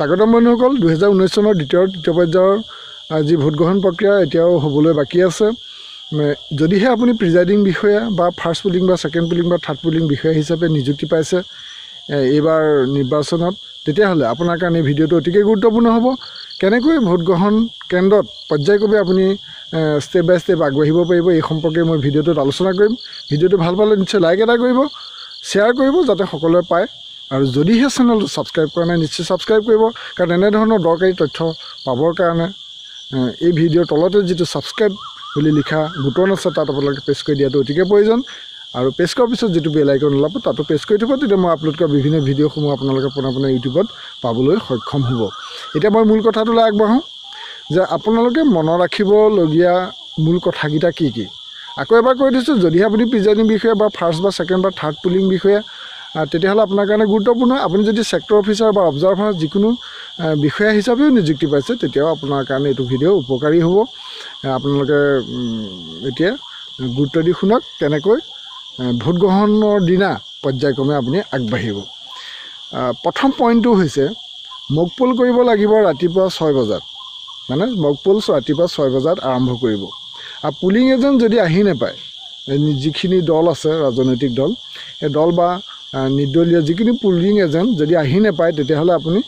স্বাগতম বন্ধুসকল 2019 চনৰ তৃতীয় পৰ্যায়ৰ যি ভোট গ্ৰহণ প্ৰক্ৰিয়া এতিয়াও হ'বলৈ বাকী আছে যদিহে আপুনি প্ৰিজাইডিং বিষয়া বা ফাৰ্ষ্ট পুলিং বা সেকেন্ড পুলিং বা থাৰ্ড পুলিং বিষয়া হিচাপে নিযুক্তি পাইছে এইবাৰ নিৰ্বাচনত তেতিয়াহ'লে আপোনাৰ কাৰণে ভিডিঅ'টো অতিকৈ গুৰুত্বপূৰ্ণ হ'ব কেনেকৈ ভোট গ্ৰহণ কেন্দ্ৰত পৰ্যায়ক্ৰমে আপুনি ষ্টেপ বাই ষ্টেপ আগবাঢ়িব পাৰিব এই সম্পৰ্কে মই ভিডিঅ'টোত আলোচনা কৰিম ভিডিঅ'টো ভাল পালে নিশ্চয় লাইক এটা কৰিব শ্বেয়াৰ কৰিব যাতে সকলোৱে পায় আৰু যদিহে চেনেলটো সাবস্ক্ৰাইব কৰা নাই নিশ্চয় সাবস্ক্ৰাইব কৰিব কাৰণ এনে ধৰণৰ দৰকাৰী তথ্য পাবৰ কাৰণে এই ভিডিঅ'ৰ তলতে যেটো সাবস্ক্ৰাইব বুলি লিখা বুটন আছে তাত আপোনালোকে প্ৰেছ কৰি দিয়াটো অতিকৈ প্ৰয়োজন আৰু প্ৰেছ কৰাৰ পিছত যেটো বেল আইকন ওলাব তাতো প্ৰেছ কৰি থব তেতিয়া মই আপলোড কৰা বিভিন্ন ভিডিঅ'সমূহ আপোনালোকে পুনৰ ইউটিউবত পাবলৈ সক্ষম হ'ব এতিয়া মই মূল কথাটোলৈ আগবাঢ়ো যে আপোনালোকে মনত ৰাখিবলগীয়া মূল কথাকিটা কি কি আকৌ এবাৰ কৈ দিছোঁ যদিহে আপুনি প্ৰিজাইডিং বিষয়া বা ফাৰ্ষ্ট বা সেকেন্ড বা থাৰ্ড পুলিং বিষয়া তেতিয়াহ'লে আপোনাৰ কাৰণে গুৰুত্বপূৰ্ণ আপুনি যদি সেক্টৰ অফিচাৰ বা অবজাৰ্ভাৰ যিকোনো বিষয়া হিচাপেও নিযুক্তি পাইছে তেতিয়াও আপোনাৰ কাৰণে এইটো ভিডিঅ' উপকাৰী হ'ব আপোনালোকে এতিয়া গুৰুত্ব দি শুনক কেনেকৈ ভোট গ্ৰহণৰ দিনা পৰ্যায়ক্ৰমে আপুনি আগবাঢ়িব প্ৰথম পইণ্টটো হৈছে মক পোল কৰিব লাগিব ৰাতিপুৱা 6 বজাত মানে মক পোল ৰাতিপুৱা 6 বজাত আৰম্ভ কৰিব আৰু পুলিং এজেণ্ট যদি আহি নাপায় যিখিনি দল আছে ৰাজনৈতিক দল এই দল বা নিৰ্দলীয় যিখিনি পুলিং এজেণ্ট যদি আহি নাপায় তেতিয়াহ'লে আপুনি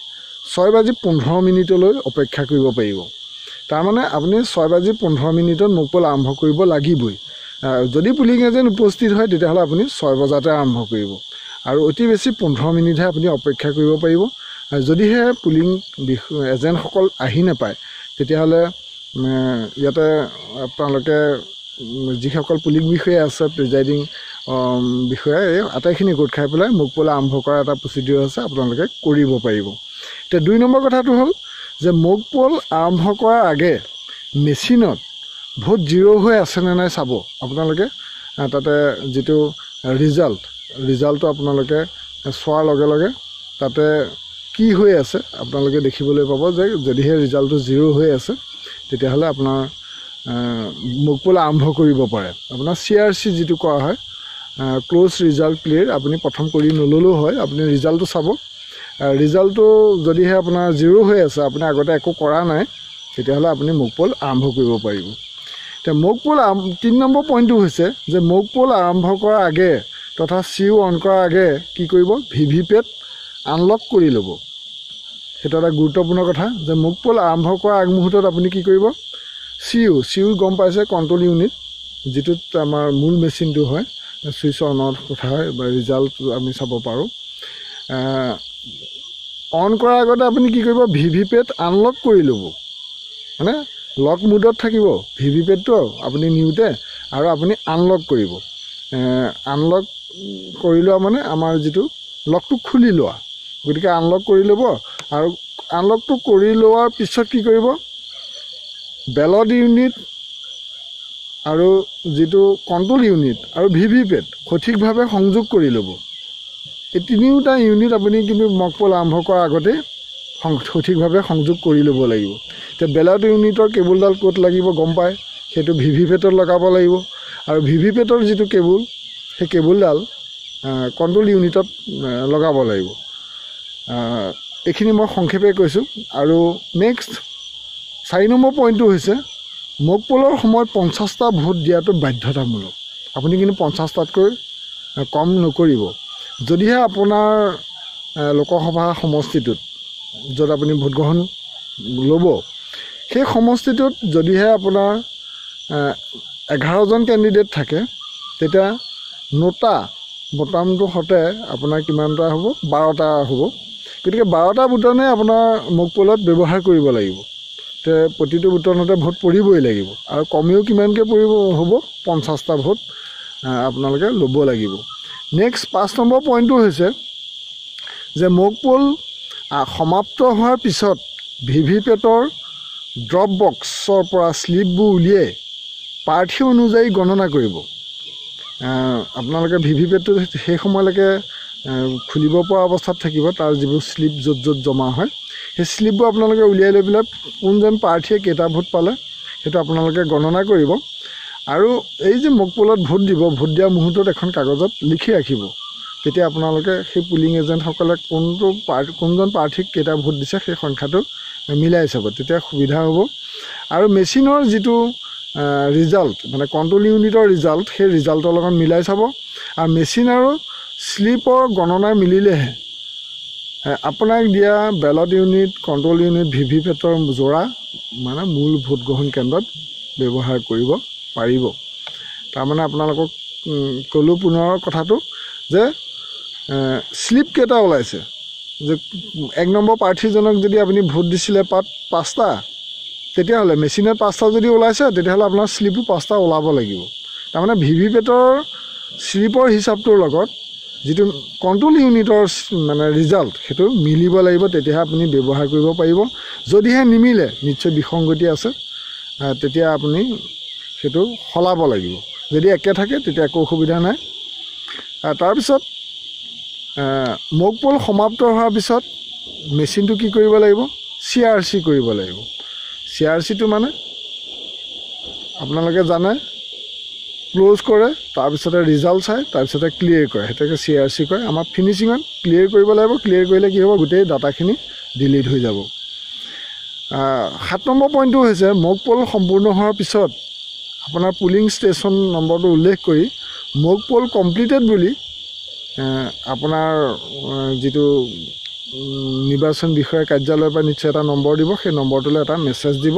6:15 অপেক্ষা কৰিব পাৰিব তাৰমানে আপুনি 6:15 মক পোল আৰম্ভ কৰিব লাগিবই যদি পুলিং এজেণ্ট উপস্থিত হয় তেতিয়াহ'লে আপুনি 6 বজাতে আৰম্ভ কৰিব আৰু অতি বেছি 15 মিনিটহে আপুনি অপেক্ষা কৰিব পাৰিব যদিহে পুলিং এজেণ্টসকল আহি নাপায় তেতিয়াহ'লে ইয়াতে আপোনালোকে যিসকল পুলিং বিষয়া আছে প্ৰিজাইডিং বিষয়া এই আটাইখিনি গোট খাই পেলাই মক পোল আৰম্ভ কৰা এটা প্ৰচিডিউৰ আছে আপোনালোকে কৰিব পাৰিব এতিয়া 2 নম্বৰ কথাটো হ'ল যে মক পোল আৰম্ভ কৰাৰ আগে মেচিনত ভোট জিৰ' হৈ আছে নে নাই চাব আপোনালোকে তাতে যেটো ৰিজাল্টটো আপোনালোকে চোৱাৰ লগে লগে তাতে কি হৈ আছে আপোনালোকে দেখিবলৈ পাব যে যদিহে ৰিজাল্টটো জিৰ' হৈ আছে তেতিয়াহ'লে আপোনাৰ মক পোল আৰম্ভ কৰিব পাৰে আপোনাৰ CRC যেটো কোৱা হয় ক্লোজ ৰিজাল্ট ক্লিয়াৰ আপুনি প্ৰথম কৰি নললেও হয় আপুনি ৰিজাল্টটো চাব ৰিজাল্টটো যদিহে আপোনাৰ জিৰ' হৈ আছে আপুনি আগতে একো কৰা নাই তেতিয়াহ'লে আপুনি মক পোল আৰম্ভ কৰিব পাৰিব এতিয়া মক পোল 3 নম্বৰ পইণ্টটো হৈছে যে মক পোল আৰম্ভ কৰাৰ আগে তথা CU অন কৰাৰ আগে কি কৰিব VVPAT আনলক কৰি ল'ব সেইটো এটা গুৰুত্বপূৰ্ণ কথা যে মক পোল আৰম্ভ কৰাৰ আগমুহূৰ্তত আপুনি কি কৰিব CU গম পাইছে কণ্ট্ৰল ইউনিট যেটোত আমাৰ মূল মেচিনটো হয় সুইচ অনৰ কথা হয় বা ৰিজাল্ট আমি চাব পাৰোঁ অন কৰাৰ আগতে আপুনি কি কৰিব VVPAT আনলক কৰি ল'ব মানে লক মুডত থাকিব VVPATটো আপুনি নিউতে আৰু আপুনি আনলক কৰিব আনলক কৰি লোৱা মানে আমাৰ যেটো লকটো খুলি লোৱা গতিকে আনলক কৰি ল'ব আৰু আনলকটো কৰি লোৱাৰ পিছত কি কৰিব বেলট ইউনিট আৰু যেটো কণ্ট্ৰল ইউনিট আৰু VVPAT সঠিকভাৱে সংযোগ কৰি ল'ব এই তিনিটা ইউনিট আপুনি কিন্তু মক পোল আৰম্ভ কৰাৰ আগতে সঠিকভাৱে সংযোগ কৰি ল'ব লাগিব তে বেলট ইউনিটৰ কেবুলডাল ক'ত লাগিব গম পায় সেইটো VVPATত লগাব লাগিব আৰু VVPATৰ যেটো কেবুল সেই কেবুলডাল কণ্ট্ৰল ইউনিটত লগাব লাগিব এইখিনি মই সংক্ষেপে কৈছোঁ আৰু নেক্সট 4 নম্বৰ পইণ্টটো হৈছে মক পোলৰ সময়ত 50টা ভোট দিয়াটো বাধ্যতামূলক আপুনি কিন্তু 50টাতকৈ কম নকৰিব যদিহে আপোনাৰ লোকসভা সমষ্টিটোত য'ত আপুনি ভোট গ্ৰহণ ল'ব সেই সমষ্টিটোত যদিহে আপোনাৰ 11জন কেণ্ডিডেট থাকে তেতিয়া নোটা বুটামটো হতে আপোনাৰ কিমানটা হ'ব 12টা হ'ব গতিকে 12টা বুটানে আপোনাৰ মক পোলত ব্যৱহাৰ কৰিব লাগিব তে প্ৰতিটো বুটনতে ভোট পৰিবই লাগিব আৰু কমেও কিমানকৈ পৰিব হ'ব 50টা ভোট আপোনালোকে ল'ব লাগিব নেক্সট 5 নম্বৰ পইণ্টটো হৈছে যে মক পোল সমাপ্ত হোৱাৰ পিছত VVPATৰ ড্ৰপ বক্সৰ পৰা স্লিপবোৰ উলিয়াই প্ৰাৰ্থী অনুযায়ী গণনা কৰিব আপোনালোকে VVPATটো সেই সময়লৈকে খুলিব পৰা অৱস্থাত থাকিব তাৰ যিবোৰ স্লিপ য'ত জমা হয় সেই স্লিপবোৰ আপোনালোকে উলিয়াই লৈ পেলাই কোনজন প্ৰাৰ্থীয়ে কেইটা ভোট পালে সেইটো আপোনালোকে গণনা কৰিব আৰু এই যে মক পোলত ভোট দিব ভোট দিয়া মুহূৰ্তত এখন কাগজত লিখি ৰাখিব তেতিয়া আপোনালোকে সেই পুলিং এজেণ্টসকলে কোনজন প্ৰাৰ্থীক কেইটা ভোট দিছে সেই সংখ্যাটো মিলাই চাব, তেতিয়া সুবিধা হ'ব। আৰু মেচিনৰ যিটো ৰিজাল্ট মানে কণ্ট্ৰল ইউনিটৰ ৰিজাল্ট, সেই ৰিজাল্টৰ লগত মিলাই চাব। আৰু মেচিন আৰু শ্লিপৰ গণনা মিলিলেহে আপোনাক দিয়া বেলট ইউনিট, কণ্ট্ৰল ইউনিট, ভিভিপেটৰ যোৰা মানে মূল ভোট গ্ৰহণ কেন্দ্ৰত ব্যৱহাৰ কৰিব পাৰিব। তাৰমানে আপোনালোকক ক'লোঁ পুনৰ কথাটো যে শ্লিপ কেইটা ওলাইছে, যে 1 নম্বৰ প্ৰাৰ্থীজনক যদি আপুনি ভোট দিছিলে 5টা, তেতিয়াহ'লে মেচিনত 5টা যদি ওলাইছে তেতিয়াহ'লে আপোনাৰ শ্লিপো 5টা ওলাব লাগিব। তাৰমানে ভিভিপেটৰ শ্লিপৰ হিচাপটোৰ লগত যিটো কণ্ট্ৰল ইউনিটৰ মানে ৰিজাল্ট সেইটো মিলিব লাগিব, তেতিয়াহে আপুনি ব্যৱহাৰ কৰিব পাৰিব। যদিহে নিমিলে, নিশ্চয় বিসংগতি আছে, তেতিয়া আপুনি সেইটো সলাব লাগিব। যদি একে থাকে তেতিয়া একো অসুবিধা নাই। তাৰপিছত মক পোল সমাপ্ত হোৱাৰ পিছত মেচিনটো কি কৰিব লাগিব? CRC কৰিব লাগিব। CRCটো মানে আপোনালোকে জানে, ক্ল'জ কৰে, তাৰপিছতে ৰিজাল্ট চায়, তাৰপিছতে ক্লিয়াৰ কৰে, সেইটোকে CRC কয়। আমাৰ ফিনিচিঙত ক্লিয়াৰ কৰিব লাগিব। ক্লিয়াৰ কৰিলে কি হ'ব? গোটেই ডাটাখিনি ডিলিট হৈ যাব। 7 নম্বৰ পইণ্টটো হৈছে মক পোল সম্পূৰ্ণ হোৱাৰ পিছত আপোনাৰ পুলিং ষ্টেচন নম্বৰটো উল্লেখ কৰি মক পোল কমপ্লিটেড বুলি আপোনাৰ যিটো নিৰ্বাচন বিষয়া কাৰ্যালয়ৰ পৰা নিশ্চয় এটা নম্বৰ দিব, সেই নম্বৰটোলৈ এটা মেছেজ দিব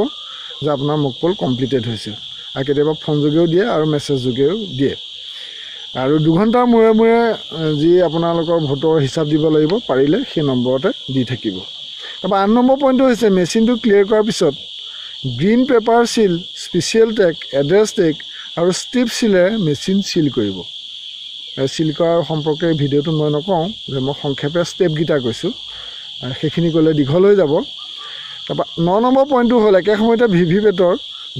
যে আপোনাৰ মক পোল কমপ্লিটেড হৈছে। আৰু কেতিয়াবা ফোন যোগেও দিয়ে আৰু মেছেজ যোগেও দিয়ে। আৰু 2 ঘণ্টাৰ মূৰে মূৰে যি আপোনালোকৰ ভোটৰ হিচাপ দিব লাগিব, পাৰিলে সেই নম্বৰতে দি থাকিব। তাৰপৰা 8 নম্বৰ পইণ্টটো হৈছে মেচিনটো ক্লিয়াৰ কৰাৰ পিছত গ্ৰীণ পেপাৰ চিল, স্পেচিয়েল টেগ, এড্ৰেছ টেগ আৰু ষ্ট্ৰিপ চিলেৰে মেচিন চিল কৰিব। চিল কৰাৰ সম্পৰ্কে ভিডিঅ'টো মই নকওঁ, যে মই সংক্ষেপে ষ্টেপকেইটা কৈছোঁ, সেইখিনি ক'লে দীঘল হৈ যাব। তাৰপৰা 9 নম্বৰ পইণ্টটো হ'ল একে সময়তে ভিভিপেটৰ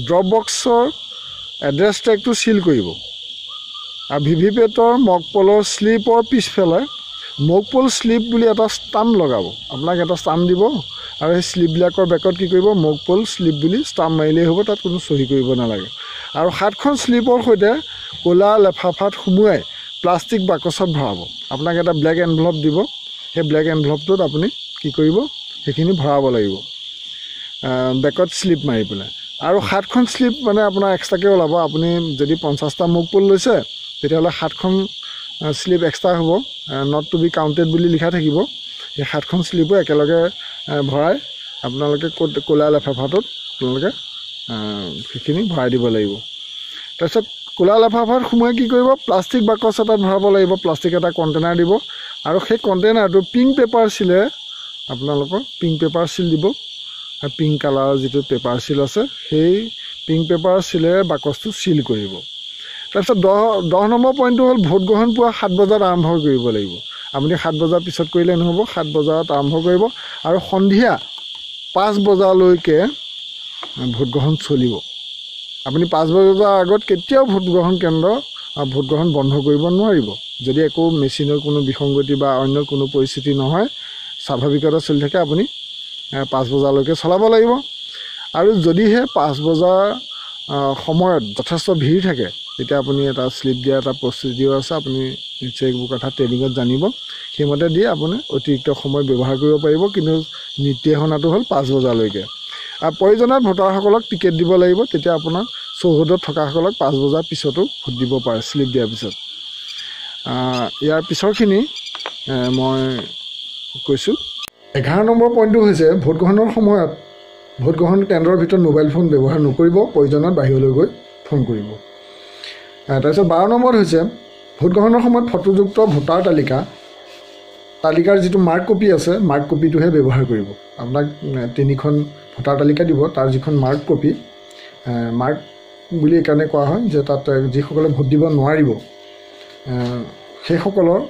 ড্ৰপ বক্সৰ এড্ৰেছ টেগটো চিল কৰিব। আৰু ভিভিপেটৰ মক পোলৰ শ্লিপৰ পিছফালে মক পোল শ্লিপ বুলি এটা ষ্টাম্প লগাব। আপোনাক এটা ষ্টাম্প দিব আৰু সেই শ্লিপবিলাকৰ বেকত কি কৰিব? মক পোল শ্লিপ বুলি ষ্টাম্প মাৰিলেই হ'ব, তাত কোনো চহী কৰিব নালাগে। আৰু 7খন শ্লিপৰ সৈতে ক'লা লেফাফাত সুমুৱাই প্লাষ্টিক বাকচত ভৰাব। আপোনাক এটা ব্লেক এনভেলপ দিব, সেই ব্লেক এনভেলপটোত আপুনি কি কৰিব? সেইখিনি ভৰাব লাগিব বেকত শ্লিপ মাৰি পেলাই। আৰু 7খন শ্লিপ মানে আপোনাৰ এক্সট্ৰাকৈ ওলাব। আপুনি যদি 50টা মক পোল লৈছে তেতিয়াহ'লে 7খন শ্লিপ এক্সট্ৰা হ'ব, নট টু বি কাউণ্টেড বুলি লিখা থাকিব। সেই 7খন শ্লিপো একেলগে ভৰাই আপোনালোকে ক'লা লেফাফাটোত আপোনালোকে সেইখিনি ভৰাই দিব লাগিব। তাৰপিছত ক'লা লেফাফাত সোমোৱাই কি কৰিব? প্লাষ্টিক বাকচ এটাত ভৰাব লাগিব, প্লাষ্টিক এটা কণ্টেইনাৰ দিব। আৰু সেই কণ্টেইনাৰটো পিংক পেপাৰ চিলেৰে আপোনালোকৰ পিংক পেপাৰ চিল দিব। পিংক কালাৰৰ যিটো পেপাৰ চিল আছে, সেই পিংক পেপাৰ চিলেৰে বাকচটো চিল কৰিব। তাৰপিছত 10 নম্বৰ পইণ্টটো হ'ল ভোট গ্ৰহণ পুৱা 7 বজাত আৰম্ভ কৰিব লাগিব। আপুনি 7 বজাৰ পিছত কৰিলে নহ'ব, 7 বজাত আৰম্ভ কৰিব আৰু সন্ধিয়া 5 বজালৈকে ভোট গ্ৰহণ চলিব। আপুনি 5 বজাৰ আগত কেতিয়াও ভোট গ্ৰহণ কেন্দ্ৰ ভোট গ্ৰহণ বন্ধ কৰিব নোৱাৰিব। যদি একো মেচিনৰ কোনো বিসংগতি বা অন্য কোনো পৰিস্থিতি নহয়, স্বাভাৱিকতে চলি থাকে, আপুনি 5 বজালৈকে চলাব লাগিব। আৰু যদিহে 5 বজাৰ সময়ত যথেষ্ট ভিৰ থাকে, তেতিয়া আপুনি এটা শ্লিপ দিয়া এটা প্ৰচিডিঅ'ৰ আছে, আপুনি নিশ্চয় এইবোৰ কথা ট্ৰেইনিঙত জানিব। সেইমতে দি আপুনি অতিৰিক্ত সময় ব্যৱহাৰ কৰিব পাৰিব, কিন্তু নিৰ্দেশনাটো হ'ল 5 বজালৈকে। আৰু প্ৰয়োজনত ভোটাৰসকলক টিকেট দিব লাগিব, তেতিয়া আপোনাৰ চৌহদত থকাসকলক 5 বজাৰ পিছতো ভোট দিব পাৰে শ্লিপ দিয়াৰ পিছত। ইয়াৰ পিছৰখিনি মই কৈছোঁ। 11 নম্বৰ পইণ্টটো হৈছে ভোট গ্ৰহণৰ সময়ত ভোট গ্ৰহণ কেন্দ্ৰৰ ভিতৰত মোবাইল ফোন ব্যৱহাৰ নকৰিব, প্ৰয়োজনত বাহিৰলৈ গৈ ফোন কৰিব। তাৰপিছত 12 নম্বৰত হৈছে ভোট গ্ৰহণৰ সময়ত ফটোযুক্ত ভোটাৰ তালিকাৰ যিটো মাৰ্ক কপি আছে, মাৰ্ক কপিটোহে ব্যৱহাৰ কৰিব। আপোনাক 3খন ভোটাৰ তালিকা দিব, তাৰ যিখন মাৰ্ক কপি, মাৰ্ক বুলি এইকাৰণে কোৱা হয় যে তাত যিসকলে ভোট দিব নোৱাৰিব সেইসকলৰ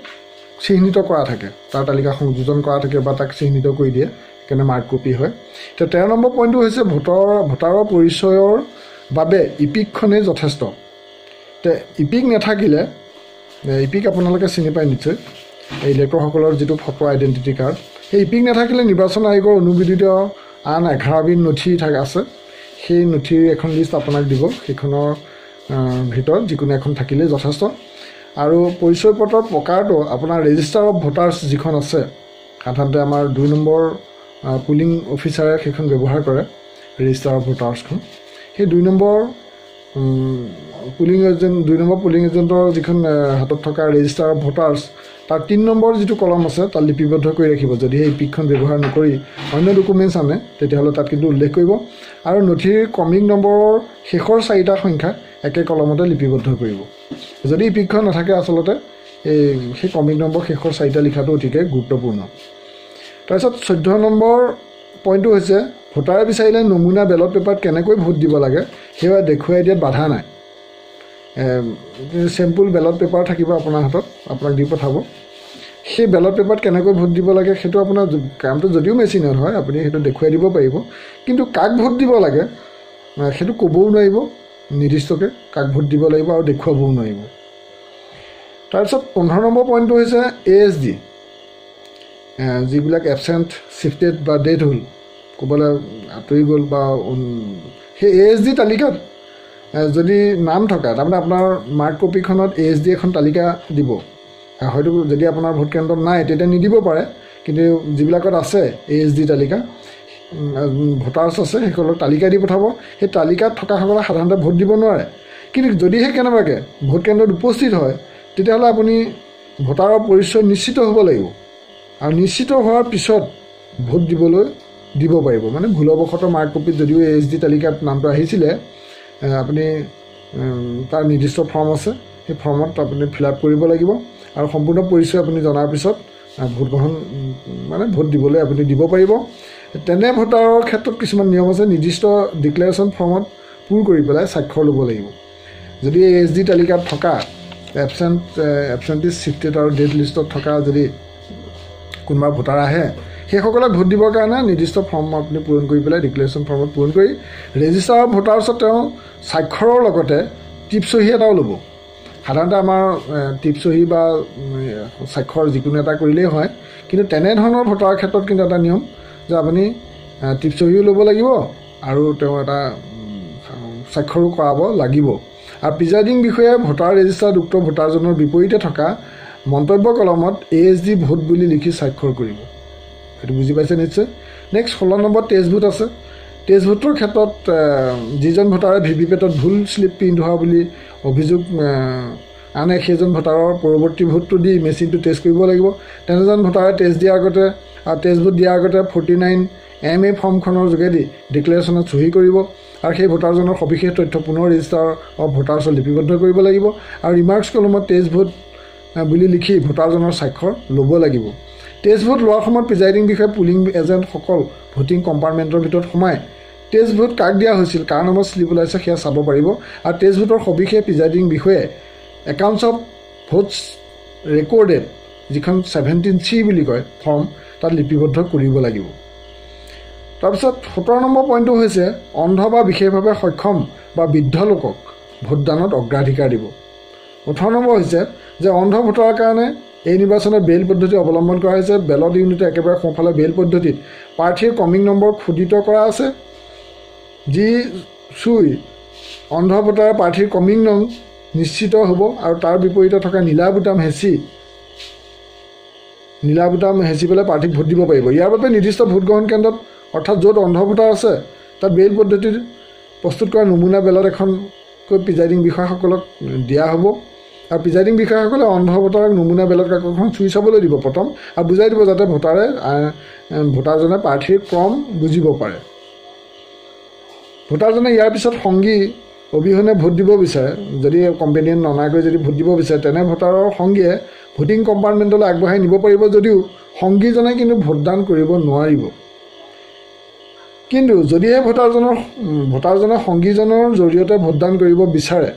চিহ্নিত কৰা থাকে, তাৰ তালিকা সংযোজন কৰা থাকে বা তাক চিহ্নিত কৰি দিয়ে, সেইকাৰণে মাৰ্ক কপি হয়। এতিয়া 13 নম্বৰ পইণ্টটো হৈছে ভোটাৰৰ পৰিচয়ৰ বাবে ইপিকখনেই যথেষ্ট। ইপিক নাথাকিলে, ইপিক আপোনালোকে চিনি পায় নিশ্চয়, ইলেক্টৰসকলৰ যিটো ফটো আইডেণ্টিটি কাৰ্ড, সেই ইপিক নাথাকিলে নিৰ্বাচন আয়োগৰ অনুমোদিত আন 11বিধ নথি আছে, সেই নথিৰ এখন লিষ্ট আপোনাক দিব। সেইখনৰ ভিতৰত যিকোনো এখন থাকিলেই যথেষ্ট। আৰু পৰিচয় পত্ৰৰ প্ৰকাৰটো আপোনাৰ ৰেজিষ্টাৰ অফ ভোটাৰ্ছ যিখন আছে সাধাৰণতে আমাৰ 2 নম্বৰ পুলিং অফিচাৰে সেইখন ব্যৱহাৰ কৰে ৰেজিষ্টাৰ অফ ভোটাৰ্ছখন সেই 2 নম্বৰ পুলিং এজেণ্টৰ যিখন হাতত থকা ৰেজিষ্টাৰ অফ ভোটাৰ্ছ তাৰ 3 নম্বৰ যিটো কলম আছে তাত লিপিবদ্ধ কৰি ৰাখিব যদি এই পিকখন ব্যৱহাৰ নকৰি অন্য ডকুমেণ্টছ আনে তেতিয়াহ'লে তাত কিন্তু উল্লেখ কৰিব আৰু নথিৰ ক্ৰমিক নম্বৰৰ শেষৰ 4টা সংখ্যা একে কলমতে লিপিবদ্ধ কৰিব যদি এই পিকখন নাথাকে আচলতে সেই ক্ৰমিক নম্বৰ শেষৰ 4টা লিখাটো অতিকে গুৰুত্বপূৰ্ণ তাৰপিছত 14 নম্বৰ পইণ্টটো হৈছে ভোটাৰে বিচাৰিলে নমুনা বেলট পেপাৰত কেনেকৈ ভোট দিব লাগে সেয়া দেখুৱাই দিয়াত বাধা নাই চেম্পুল বেলট পেপাৰ থাকিব আপোনাৰ হাতত আপোনাক দি পঠাব সেই বেলট পেপাৰত কেনেকৈ ভোট দিব লাগে সেইটো আপোনাৰ কামটো যদিও মেচিনত হয় আপুনি সেইটো দেখুৱাই দিব পাৰিব কিন্তু কাক ভোট দিব লাগে সেইটো ক'বও নোৱাৰিব নিৰ্দিষ্টকৈ কাক ভোট দিব লাগিব আৰু দেখুৱাবও নোৱাৰিব তাৰপিছত 15 নম্বৰ পইণ্টটো হৈছে ASD যিবিলাক এবচেণ্ট শিফটেড বা ডেথ হ'ল ক'বলৈ আঁতৰি গ'ল বা সেই ASD তালিকাত যদি নাম থকা তাৰমানে আপোনাৰ মাৰ্ক কপিখনত ASD এখন তালিকা দিব হয়তো যদি আপোনাৰ ভোট কেন্দ্ৰত নাই তেতিয়া নিদিব পাৰে কিন্তু যিবিলাকত আছে ASD তালিকা ভোটাৰ্ছ আছে সেইসকলক তালিকা দি পঠাব সেই তালিকাত থকাসকলে সাধাৰণতে ভোট দিব নোৱাৰে কিন্তু যদিহে কেনেবাকৈ ভোট কেন্দ্ৰত উপস্থিত হয় তেতিয়াহ'লে আপুনি ভোটাৰৰ পৰিচয় নিশ্চিত হ'ব লাগিব আৰু নিশ্চিত হোৱাৰ পিছত ভোট দিবলৈ দিব পাৰিব মানে ভুলবশতঃ মাৰ্ক কপিত যদিও ASD তালিকাত নামটো আহিছিলে আপুনি তাৰ নিৰ্দিষ্ট ফৰ্ম আছে সেই ফৰ্মত আপুনি ফিল আপ কৰিব লাগিব আৰু সম্পূৰ্ণ পৰিচয় আপুনি জনাৰ পিছত ভোট গ্ৰহণ মানে ভোট দিবলৈ আপুনি দিব পাৰিব তেনে ভোটাৰৰ ক্ষেত্ৰত কিছুমান নিয়ম আছে নিৰ্দিষ্ট ডিক্লেৰেশ্যন ফৰ্মত পূৰ কৰি পেলাই স্বাক্ষৰ ল'ব লাগিব যদি ASD তালিকাত থকা এবচেণ্টিছ শিফটেড আৰু ডেথ লিষ্টত থকা যদি কোনোবা ভোটাৰ আহে সেইসকলক ভোট দিবৰ কাৰণে নিৰ্দিষ্ট ফৰ্ম আপুনি পূৰণ কৰি পেলাই ডিক্লেৰেশ্যন ফৰ্মত পূৰণ কৰি ৰেজিষ্টাৰ অফ ভোটাৰ্ছত তেওঁ স্বাক্ষৰৰ লগতে টিপচহী এটাও ল'ব সাধাৰণতে আমাৰ টিপচহী বা স্বাক্ষৰ যিকোনো এটা কৰিলেই হয় কিন্তু তেনেধৰণৰ ভোটাৰৰ ক্ষেত্ৰত কিন্তু এটা নিয়ম যে আপুনি টিপচহীও ল'ব লাগিব আৰু তেওঁ এটা স্বাক্ষৰো কৰাব লাগিব আৰু প্ৰিজাইডিং বিষয়াই ভোটাৰ ৰেজিষ্টাৰত উক্ত ভোটাৰজনৰ বিপৰীতে থকা মন্তব্য কলমত ASD ভোট বুলি লিখি স্বাক্ষৰ কৰিব সেইটো বুজি পাইছে নিশ্চয় নেক্সট 16 নম্বৰ টেষ্ট ভোট আছে টেষ্ট ভোটৰ ক্ষেত্ৰত যিজন ভোটাৰে ভিভিপেটত ভুল শ্লিপ প্ৰিণ্ট হোৱা বুলি অভিযোগ আনে সেইজন ভোটাৰৰ পৰৱৰ্তী ভোটটো দি মেচিনটো টেষ্ট কৰিব লাগিব তেনেজন ভোটাৰে টেষ্ট দিয়াৰ আগতে আৰু টেষ্ট ভোট দিয়াৰ আগতে 49MA ফৰ্মখনৰ যোগেদি ডিক্লেৰেশ্যনত চহী কৰিব আৰু সেই ভোটাৰজনৰ সবিশেষ তথ্য পুনৰ ৰেজিষ্টাৰ অফ ভোটাৰ্ছত লিপিবদ্ধ কৰিব লাগিব আৰু ৰিমাৰ্কছ কলমত টেষ্ট ভোট বুলি লিখি ভোটাৰজনৰ স্বাক্ষৰ ল'ব লাগিব টেষ্ট ভোট লোৱাৰ সময়ত প্ৰিজাইডিং বিষয়ে পুলিং এজেণ্টসকল ভোটিং কম্পাৰ্টমেণ্টৰ ভিতৰত সোমাই টেষ্ট ভোট কাক দিয়া হৈছিল কাৰ নামত শ্লিপ ওলাইছে সেয়া চাব পাৰিব আৰু টেষ্ট ভোটৰ সবিশেষ প্ৰিজাইডিং বিষয়ে একাউণ্টছ অফ ভোটছ ৰেকৰ্ডেড যিখন 17C বুলি কয় ফৰ্ম তাত লিপিবদ্ধ কৰিব লাগিব তাৰপিছত 17 নম্বৰ পইণ্টটো হৈছে অন্ধ বা বিশেষভাৱে সক্ষম বা বৃদ্ধ লোকক ভোটদানত অগ্ৰাধিকাৰ দিব 18 নম্বৰ হৈছে যে অন্ধ ভোটাৰৰ কাৰণে এই নিৰ্বাচনত বেল পদ্ধতি অৱলম্বন কৰা হৈছে বেলট ইউনিটে একেবাৰে সোঁফালে বেল পদ্ধতিত প্ৰাৰ্থীৰ ক্ৰমিক নম্বৰ খোদিত কৰা আছে যি চুই অন্ধ ভোটাৰে প্ৰাৰ্থীৰ ক্ৰমিক নং নিশ্চিত হ'ব আৰু তাৰ বিপৰীতে থকা নীলা বুটাম হেঁচি পেলাই প্ৰাৰ্থীক ভোট দিব পাৰিব ইয়াৰ বাবে নিৰ্দিষ্ট ভোট গ্ৰহণ কেন্দ্ৰত অৰ্থাৎ য'ত অন্ধ ভোটাৰ আছে তাত বেল পদ্ধতিৰ প্ৰস্তুত কৰা নমুনা বেলট এখনকৈ প্ৰিজাইডিং বিষয়াসকলক দিয়া হ'ব আৰু প্ৰিজাইডিং বিষয়াসকলে অন্ধ ভোটাৰক নমুনা বেলট কাকতখন চুই চাবলৈ দিব প্ৰথম আৰু বুজাই দিব যাতে ভোটাৰজনে প্ৰাৰ্থীৰ ক্ৰম বুজিব পাৰে ভোটাৰজনে ইয়াৰ পিছত সংগী অবিহনে ভোট দিব বিচাৰে যদি কোম্পানীয়ে ননাকৈ যদি ভোট দিব বিচাৰে তেনে ভোটাৰৰ সংগীয়ে ভোটিং কম্পাৰ্টমেণ্টলৈ আগবঢ়াই নিব পাৰিব যদিও সংগীজনে কিন্তু ভোটদান কৰিব নোৱাৰিব কিন্তু যদিহে ভোটাৰজনে সংগীজনৰ জৰিয়তে ভোটদান কৰিব বিচাৰে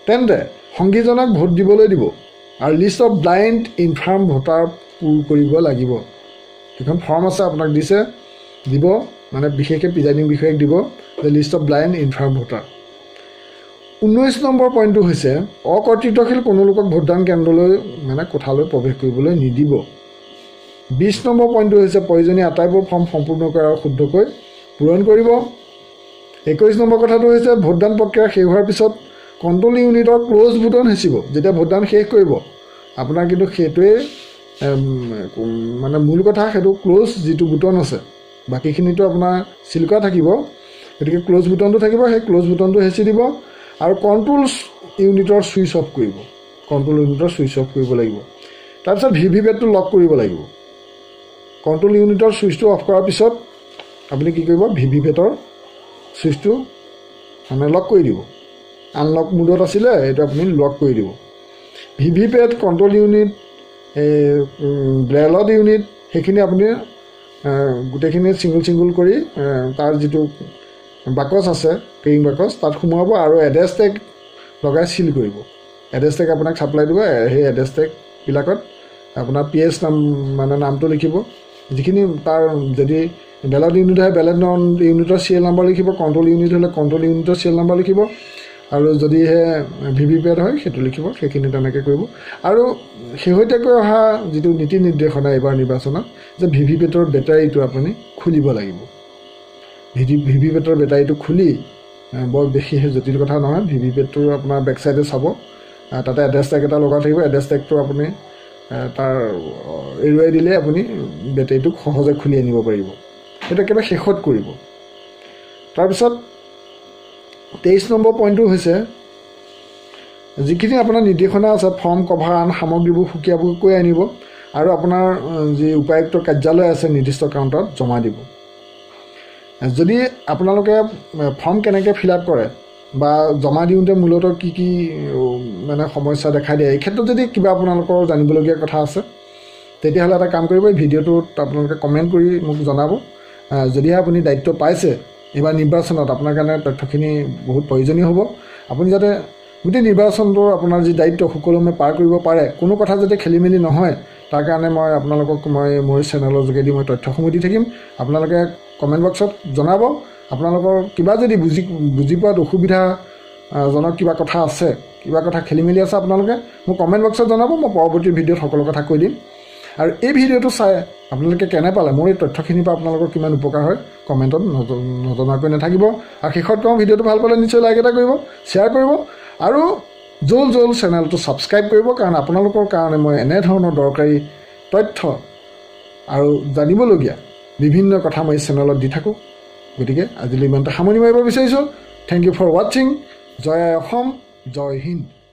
তেন্তে সংগীজনক ভোট দিবলৈ দিব আৰু list of blind infirm voter পূৰ কৰিব লাগিব এখন ফৰ্ম আছে আপোনাক দিছে দিব মানে বিশেষকৈ প্ৰিজাইডিং বিষয়াক দিব the list of blind infirm voter 19 number পইণ্টটো হৈছে অকৰ্তৃত্বশীল কোনো লোকক ভোটদান কেন্দ্ৰলৈ মানে কোঠালৈ প্ৰৱেশ কৰিবলৈ নিদিব 20 নম্বৰ পইণ্টটো হৈছে প্ৰয়োজনীয় আটাইবোৰ ফৰ্ম সম্পূৰ্ণ কৰা আৰু শুদ্ধকৈ পূৰণ কৰিব 21 নম্বৰ কথাটো হৈছে ভোটদান প্ৰক্ৰিয়া শেষ হোৱাৰ পিছত কণ্ট্ৰল ইউনিটৰ ক্ল'জ বুটন হেঁচিব যেতিয়া ভোটদান শেষ কৰিব আপোনাৰ কিন্তু সেইটোৱে মানে মূল কথা সেইটো ক্ল'জ যিটো বুটন আছে বাকীখিনিতো আপোনাৰ চিল কৰা থাকিব গতিকে ক্ল'জ বুটনটো থাকিব সেই ক্ল'জ বুটনটো হেঁচি দিব আৰু কণ্ট্ৰল ইউনিটৰ ছুইচ অফ কৰিব কণ্ট্ৰল ইউনিটৰ ছুইচ অফ কৰিব লাগিব তাৰপিছত ভিভিপেটটো লক কৰিব লাগিব কণ্ট্ৰল ইউনিটৰ ছুইচটো অফ কৰাৰ পিছত আপুনি কি কৰিব ভিভিপেটৰ ছুইচটো মানে লক কৰি দিব আনলক মোডত আছিলে এইটো আপুনি লক কৰি দিব ভিভিপেট কণ্ট্ৰল ইউনিট ব্ৰেলড ইউনিট সেইখিনি আপুনি গোটেইখিনি ছিংগুল কৰি তাৰ যিটো বাকচ আছে কেৰিং বাকচ তাত সোমোৱাব আৰু এড্ৰেছ টেগ লগাই চিল কৰিব এড্ৰেছ টেগ আপোনাক ছাপ্লাই দিব সেই এড্ৰেছ টেগবিলাকত আপোনাৰ PS নাম মানে নামটো লিখিব যিখিনি তাৰ যদি ব্ৰেলড ইউনিট হয় ব্ৰেলড ইউনিটৰ চিৰিয়েল নাম্বাৰ লিখিব কণ্ট্ৰল ইউনিট হ'লে কণ্ট্ৰল ইউনিটৰ চিৰিয়েল নাম্বাৰ লিখিব আৰু যদিহে ভিভিপেট হয় সেইটো লিখিব সেইখিনি তেনেকৈ কৰিব আৰু শেহতীয়াকৈ অহা যিটো নীতি নিৰ্দেশনা এইবাৰ নিৰ্বাচনত যে ভিভিপেটৰ বেটাৰীটো আপুনি খুলিব লাগিব ভিভিপেটৰ বেটাৰীটো খুলি বৰ বেছি জটিল কথা নহয় ভিভিপেটটো আপোনাৰ বেক চাইডে চাব তাতে এড্ৰেছ টেগ এটা লগা থাকিব এড্ৰেছ টেগটো আপুনি তাৰ এৰুৱাই দিলে আপুনি বেটাৰীটো সহজে খুলি আনিব পাৰিব সেইটো একেবাৰে শেষত কৰিব তাৰপিছত 23 নম্বৰ পইণ্টটো হৈছে যিখিনি আপোনাৰ নিৰ্দেশনা আছে ফৰ্ম কভাৰ আন সামগ্ৰীবোৰ সুকীয়াকৈ আনিব আৰু আপোনাৰ যি উপায়ুক্ত কাৰ্যালয় আছে নিৰ্দিষ্ট কাউণ্টাৰত জমা দিব যদি আপোনালোকে ফৰ্ম কেনেকৈ ফিল আপ কৰে বা জমা দিওঁতে মূলতঃ কি মানে সমস্যা দেখা দিয়ে এই ক্ষেত্ৰত যদি কিবা আপোনালোকৰ জানিবলগীয়া কথা আছে তেতিয়াহ'লে এটা কাম কৰিব এই ভিডিঅ'টোত আপোনালোকে কমেণ্ট কৰি মোক জনাব যদিহে আপুনি দায়িত্ব পাইছে এইবাৰ নিৰ্বাচনত আপোনাৰ কাৰণে তথ্যখিনি বহুত প্ৰয়োজনীয় হ'ব আপুনি যাতে গোটেই নিৰ্বাচনটোৰ আপোনাৰ যি দায়িত্ব সুকলমে পাৰ কৰিব পাৰে কোনো কথা যাতে খেলিমেলি নহয় তাৰ কাৰণে মই আপোনালোকক মোৰ চেনেলৰ যোগেদি মই তথ্যসমূহ দি থাকিম আপোনালোকে কমেণ্ট বক্সত জনাব আপোনালোকৰ কিবা যদি বুজি পোৱাত অসুবিধাজনক কিবা কথা আছে কিবা কথা খেলিমেলি আছে আপোনালোকে মোক কমেণ্ট বক্সত জনাব মই পৰৱৰ্তী ভিডিঅ'ত সকলো কথা কৈ দিম আৰু এই ভিডিঅ'টো চাই আপোনালোকে কেনে পালে মোৰ এই তথ্যখিনিৰ পৰা আপোনালোকৰ কিমান উপকাৰ হয় কমেণ্টত নজনাকৈ নাথাকিব আৰু শেষত কওঁ ভিডিঅ'টো ভাল পালে নিশ্চয় লাইক এটা কৰিব শ্বেয়াৰ কৰিব আৰু জল চেনেলটো ছাবস্ক্ৰাইব কৰিব কাৰণ আপোনালোকৰ কাৰণে মই এনেধৰণৰ দৰকাৰী তথ্য আৰু জানিবলগীয়া বিভিন্ন কথা মই চেনেলত দি থাকোঁ গতিকে আজিলৈ ইমানটা সামৰণি মাৰিব বিচাৰিছোঁ থেংক ইউ ফৰ ৱাচিং জয় অসম জয় হিন্দ